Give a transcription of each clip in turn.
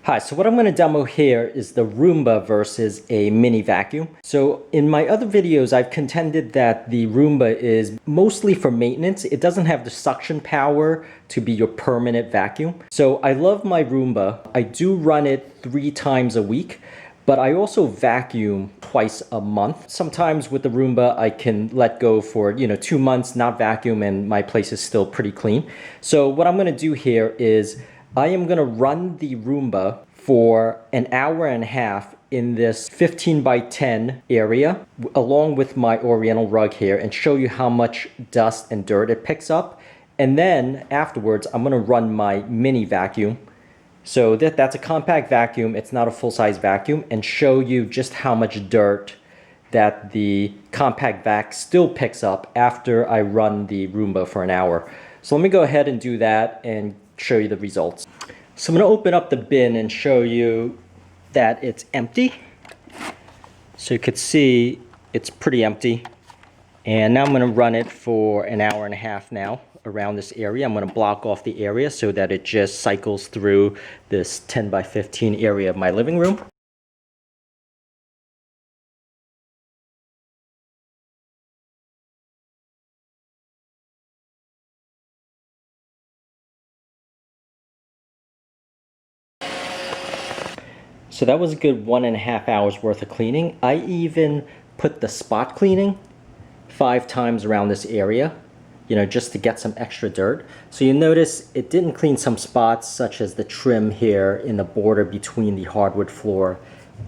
Hi, so what I'm going to demo here is the Roomba versus a mini vacuum. So in my other videos, I've contended that the Roomba is mostly for maintenance. It doesn't have the suction power to be your permanent vacuum. So I love my Roomba. I do run it 3 times a week, but I also vacuum twice a month. Sometimes with the Roomba, I can let go for 2 months, not vacuum, and my place is still pretty clean. So what I'm going to do here is I am going to run the Roomba for an hour and a half in this 15 by 10 area along with my Oriental rug here and show you how much dust and dirt it picks up. And then afterwards, I'm going to run my mini vacuum. So that's a compact vacuum. It's not a full-size vacuum, and show you just how much dirt that the compact vac still picks up after I run the Roomba for an hour. So let me go ahead and do that and show you the results. So I'm going to open up the bin and show you that it's empty. So you could see it's pretty empty. And now I'm going to run it for an hour and a half now around this area. I'm going to block off the area so that it just cycles through this 10 by 15 area of my living room. So that was a good 1.5 hours worth of cleaning. I even put the spot cleaning 5 times around this area, just to get some extra dirt. So you notice it didn't clean some spots such as the trim here in the border between the hardwood floor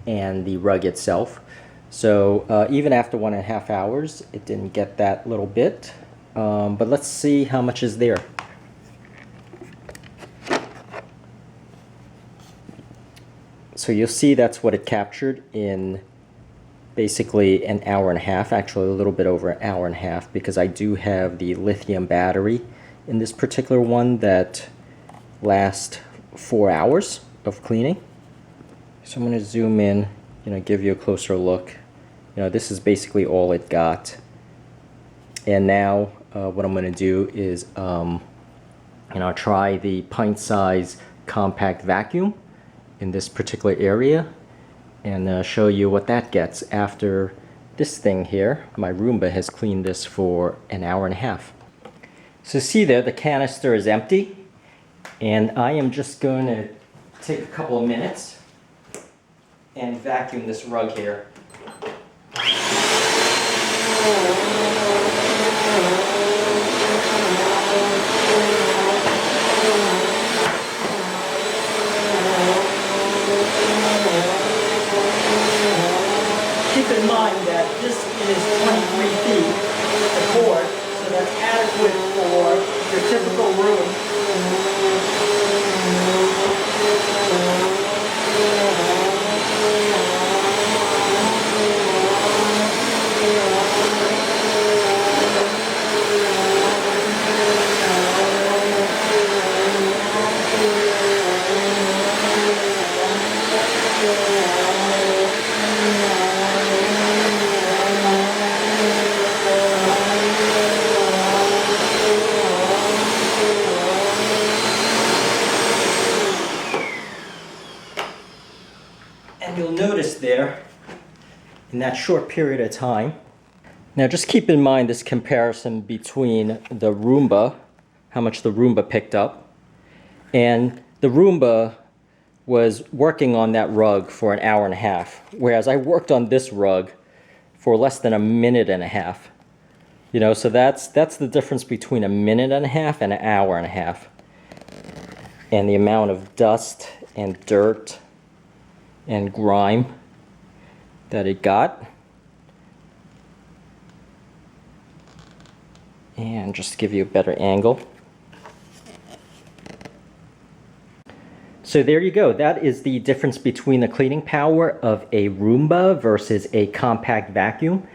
and the rug itself. So even after 1.5 hours, it didn't get that little bit. But let's see how much is there. So you'll see that's what it captured in basically an hour and a half, actually a little bit over an hour and a half, because I do have the lithium battery in this particular one that lasts 4 hours of cleaning. So I'm going to zoom in, give you a closer look. This is basically all it got. And now what I'm going to do is try the pint size compact vacuum in this particular area and show you what that gets after this thing here. My Roomba has cleaned this for an hour and a half. So see there, the canister is empty, and I am just going to take a couple of minutes and vacuum this rug here. Keep in mind that this is 23 feet of cord, so that's adequate for your typical room. And you'll notice there, in that short period of time, now just keep in mind this comparison between the Roomba, how much the Roomba picked up, and the Roomba was working on that rug for an hour and a half, whereas I worked on this rug for less than a minute and a half. So that's the difference between a minute and a half and an hour and a half. And the amount of dust and dirt and grime that it got. And just to give you a better angle. So there you go. That is the difference between the cleaning power of a Roomba versus a compact vacuum.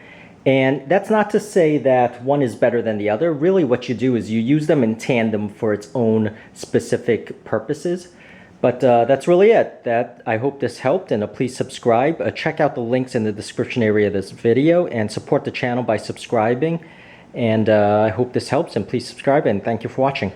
And that's not to say that one is better than the other. Really what you do is you use them in tandem for its own specific purposes. But that's really it. I hope this helped, and please subscribe. Check out the links in the description area of this video and support the channel by subscribing. And I hope this helps, and please subscribe, and thank you for watching.